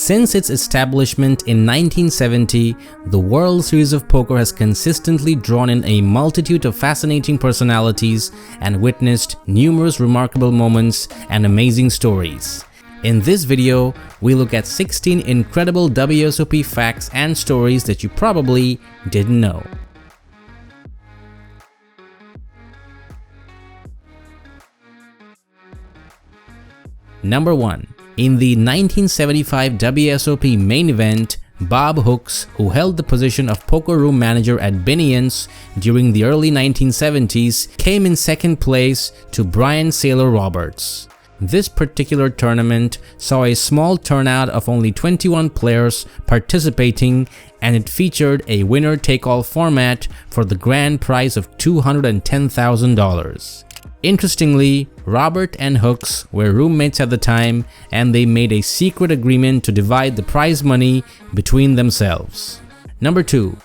Since its establishment in 1970, the World Series of Poker has consistently drawn in a multitude of fascinating personalities and witnessed numerous remarkable moments and amazing stories. In this video, we look at 16 incredible WSOP facts and stories that you probably didn't know. Number 1. In the 1975 WSOP main event, Bob Hooks, who held the position of poker room manager at Binion's during the early 1970s, came in second place to Brian Sailor Roberts. This particular tournament saw a small turnout of only 21 players participating, and it featured a winner-take-all format for the grand prize of $210,000. Interestingly, Robert and Hooks were roommates at the time, and they made a secret agreement to divide the prize money between themselves. Number 2.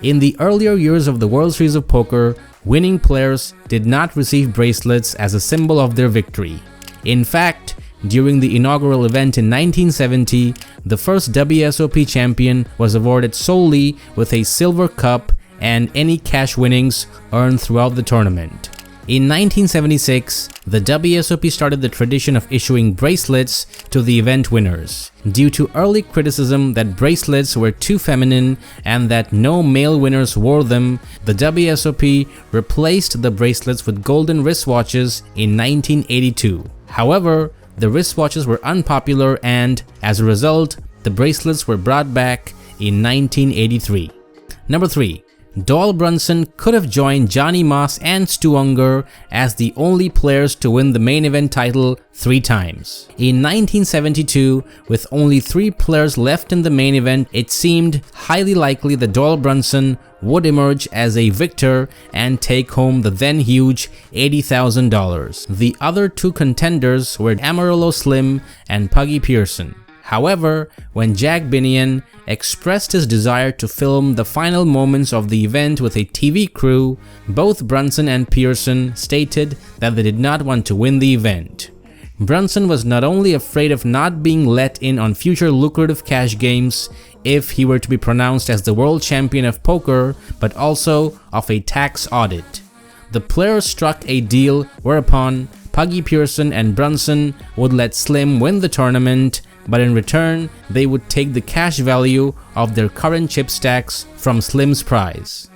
In the earlier years of the World Series of Poker, winning players did not receive bracelets as a symbol of their victory. In fact, during the inaugural event in 1970, the first WSOP champion was awarded solely with a silver cup and any cash winnings earned throughout the tournament. In 1976, the WSOP started the tradition of issuing bracelets to the event winners. Due to early criticism that bracelets were too feminine and that no male winners wore them, the WSOP replaced the bracelets with golden wristwatches in 1982. However, the wristwatches were unpopular, and as a result, the bracelets were brought back in 1983. Number 3. Doyle Brunson could have joined Johnny Moss and Stu Unger as the only players to win the main event title 3 times. In 1972, with only 3 players left in the main event, it seemed highly likely that Doyle Brunson would emerge as a victor and take home the then huge $80,000. The other 2 contenders were Amarillo Slim and Puggy Pearson. However, when Jack Binion expressed his desire to film the final moments of the event with a TV crew, both Brunson and Pearson stated that they did not want to win the event. Brunson was not only afraid of not being let in on future lucrative cash games if he were to be pronounced as the world champion of poker, but also of a tax audit. The players struck a deal whereupon Puggy Pearson and Brunson would let Slim win the tournament, but in return, they would take the cash value of their current chip stacks from Slim's prize.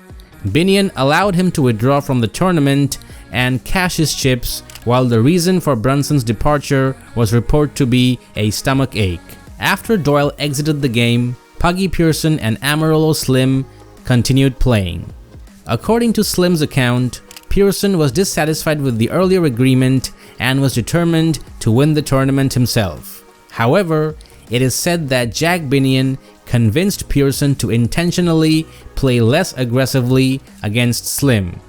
Binion allowed him to withdraw from the tournament and cash his chips, while the reason for Brunson's departure was reported to be a stomach ache. After Doyle exited the game, Puggy Pearson and Amarillo Slim continued playing. According to Slim's account, Pearson was dissatisfied with the earlier agreement and was determined to win the tournament himself. However, it is said that Jack Binion convinced Pearson to intentionally play less aggressively against Slim.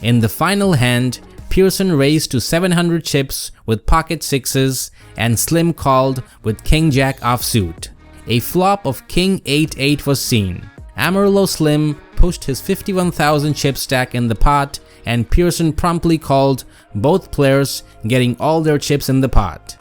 In the final hand, Pearson raised to 700 chips with pocket sixes, and Slim called with King-Jack offsuit. A flop of King-8-8 was seen. Amarillo Slim pushed his 51,000 chip stack in the pot, and Pearson promptly called, both players getting all their chips in the pot.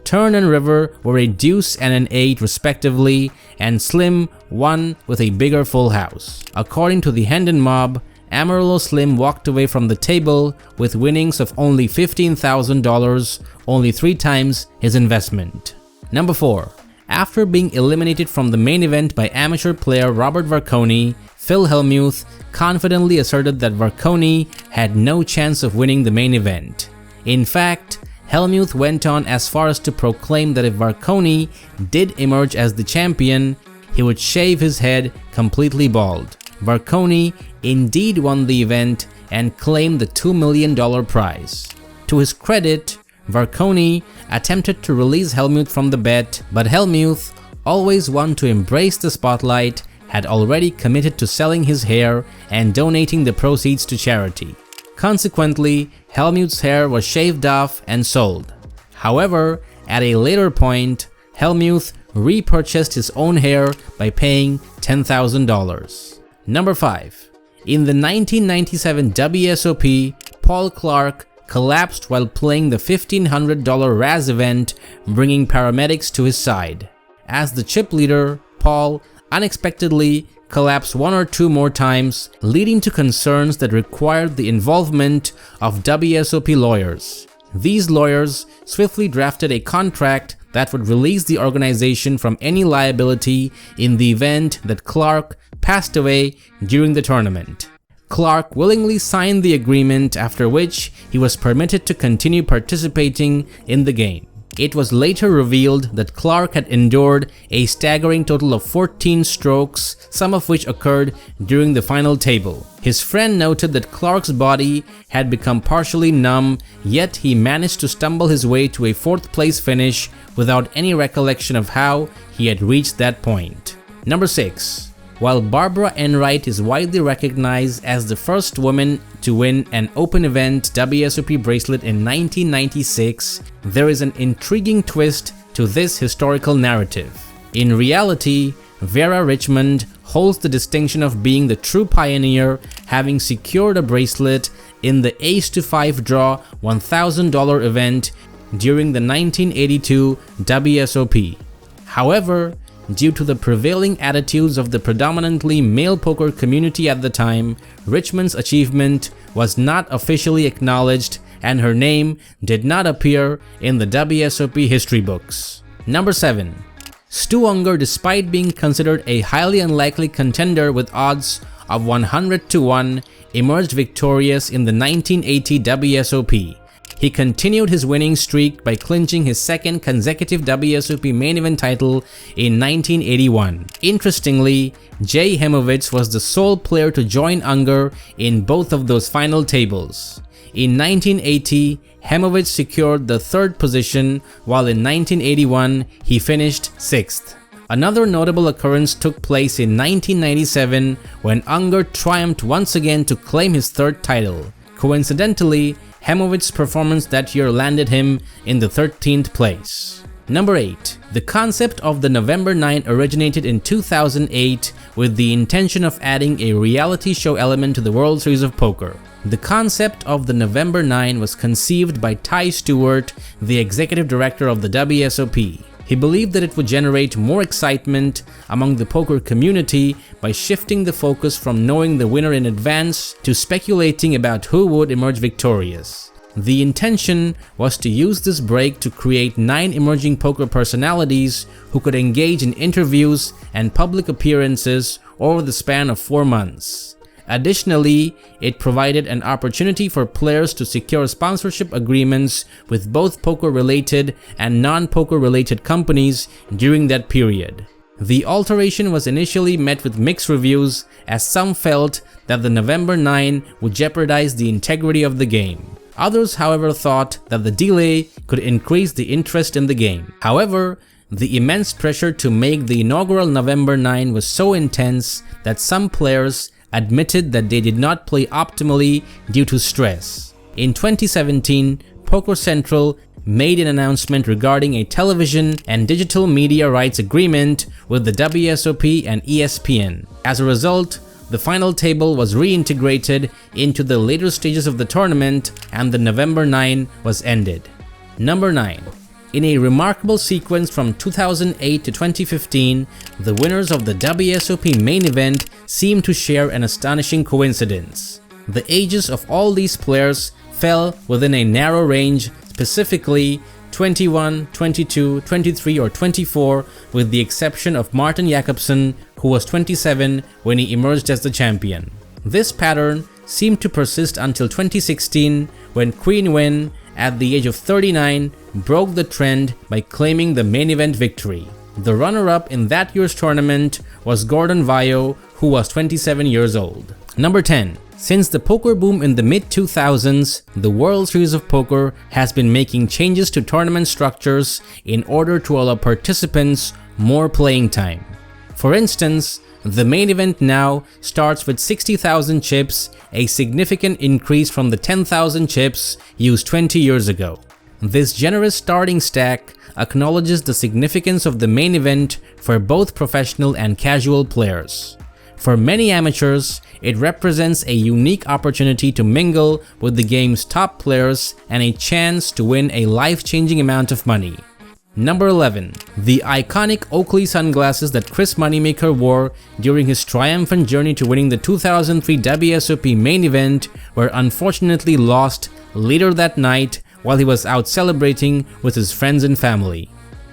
Turn and river were a deuce and an 8 respectively, and Slim won with a bigger full house. According to the Hendon mob, Amarillo Slim walked away from the table with winnings of only $15,000, only 3 times his investment. Number 4. After being eliminated from the main event by amateur player Robert Varconi, Phil Hellmuth confidently asserted that Varconi had no chance of winning the main event. In fact, Hellmuth went on as far as to proclaim that if Varconi did emerge as the champion, he would shave his head completely bald. Varconi indeed won the event and claimed the $2 million prize. To his credit, Varconi attempted to release Hellmuth from the bet, but Hellmuth, always one to embrace the spotlight, had already committed to selling his hair and donating the proceeds to charity. Consequently, Hellmuth's hair was shaved off and sold. However, at a later point, Hellmuth repurchased his own hair by paying $10,000. Number 5. In the 1997 WSOP, Paul Clark collapsed while playing the $1,500 Raz event, bringing paramedics to his side. as the chip leader, Paul, unexpectedly collapsed one or two more times, leading to concerns that required the involvement of WSOP lawyers. These lawyers swiftly drafted a contract that would release the organization from any liability in the event that Clark passed away during the tournament. Clark willingly signed the agreement, after which he was permitted to continue participating in the game. It was later revealed that Clark had endured a staggering total of 14 strokes, some of which occurred during the final table. His friend noted that Clark's body had become partially numb, yet he managed to stumble his way to a 4th place finish without any recollection of how he had reached that point. Number 6. While Barbara Enright is widely recognized as the first woman to win an open event WSOP bracelet in 1996, there is an intriguing twist to this historical narrative. In reality, Vera Richmond holds the distinction of being the true pioneer, having secured a bracelet in the Ace to 5 draw $1,000 event during the 1982 WSOP. However, due to the prevailing attitudes of the predominantly male poker community at the time, Richmond's achievement was not officially acknowledged and her name did not appear in the WSOP history books. Number 7. Stu Unger, despite being considered a highly unlikely contender with odds of 100 to 1, emerged victorious in the 1980 WSOP. He continued his winning streak by clinching his second consecutive WSOP main event title in 1981. Interestingly, Jay Hemovitz was the sole player to join Unger in both of those final tables. In 1980, Hemovitz secured the 3rd position, while in 1981 he finished 6th. Another notable occurrence took place in 1997 when Unger triumphed once again to claim his 3rd title. Coincidentally, Hemovitz's performance that year landed him in the 13th place. Number 8. The concept of the November 9 originated in 2008 with the intention of adding a reality show element to the World Series of Poker. The concept of the November 9 was conceived by Ty Stewart, the executive director of the WSOP. He believed that it would generate more excitement among the poker community by shifting the focus from knowing the winner in advance to speculating about who would emerge victorious. The intention was to use this break to create 9 emerging poker personalities who could engage in interviews and public appearances over the span of 4 months. Additionally, it provided an opportunity for players to secure sponsorship agreements with both poker-related and non-poker-related companies during that period. The alteration was initially met with mixed reviews, as some felt that the November 9 would jeopardize the integrity of the game. Others, however, thought that the delay could increase the interest in the game. However, the immense pressure to make the inaugural November 9 was so intense that some players admitted that they did not play optimally due to stress. In 2017, Poker Central made an announcement regarding a television and digital media rights agreement with the WSOP and ESPN. As a result, the final table was reintegrated into the later stages of the tournament and the November 9 was ended. Number 9. In a remarkable sequence from 2008 to 2015, the winners of the WSOP main event seem to share an astonishing coincidence. The ages of all these players fell within a narrow range, specifically 21, 22, 23 or 24, with the exception of Martin Jakobsen, who was 27 when he emerged as the champion. This pattern seemed to persist until 2016 when Queen Win, at the age of 39, broke the trend by claiming the main event victory. The runner-up in that year's tournament was Gordon Vaio, who was 27 years old. Number 10. Since the poker boom in the mid-2000s, the World Series of Poker has been making changes to tournament structures in order to allow participants more playing time. For instance, the main event now starts with 60,000 chips, a significant increase from the 10,000 chips used 20 years ago. This generous starting stack acknowledges the significance of the main event for both professional and casual players. For many amateurs, it represents a unique opportunity to mingle with the game's top players and a chance to win a life-changing amount of money. Number 11. The iconic Oakley sunglasses that Chris Moneymaker wore during his triumphant journey to winning the 2003 WSOP main event were unfortunately lost later that night while he was out celebrating with his friends and family.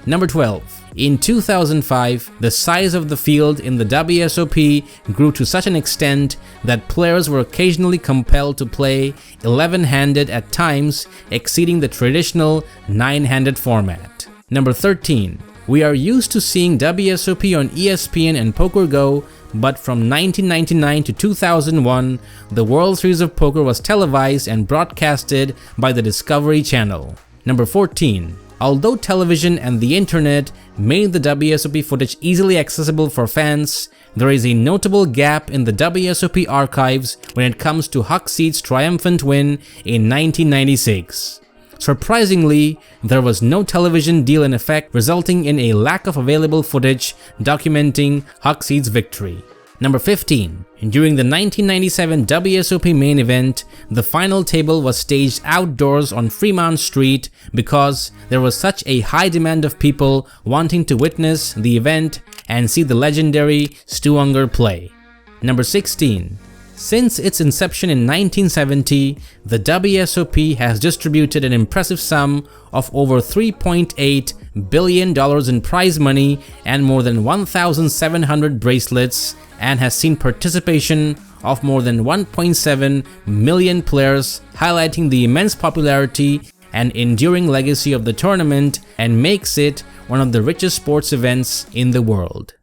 Number 12. In 2005, the size of the field in the WSOP grew to such an extent that players were occasionally compelled to play 11-handed at times, exceeding the traditional 9-handed format. Number 13. We are used to seeing WSOP on ESPN and PokerGo, but from 1999 to 2001, the World Series of Poker was televised and broadcasted by the Discovery Channel. Number 14. Although television and the internet made the WSOP footage easily accessible for fans, there is a notable gap in the WSOP archives when it comes to Huckseat's triumphant win in 1996. Surprisingly, there was no television deal in effect, resulting in a lack of available footage documenting Huckseat's victory. Number 15. During the 1997 WSOP main event, the final table was staged outdoors on Fremont Street because there was such a high demand of people wanting to witness the event and see the legendary Stu Unger play. Number 16. Since its inception in 1970, the WSOP has distributed an impressive sum of over $3.8 billion in prize money and more than 1,700 bracelets, and has seen participation of more than 1.7 million players, highlighting the immense popularity and enduring legacy of the tournament and makes it one of the richest sports events in the world.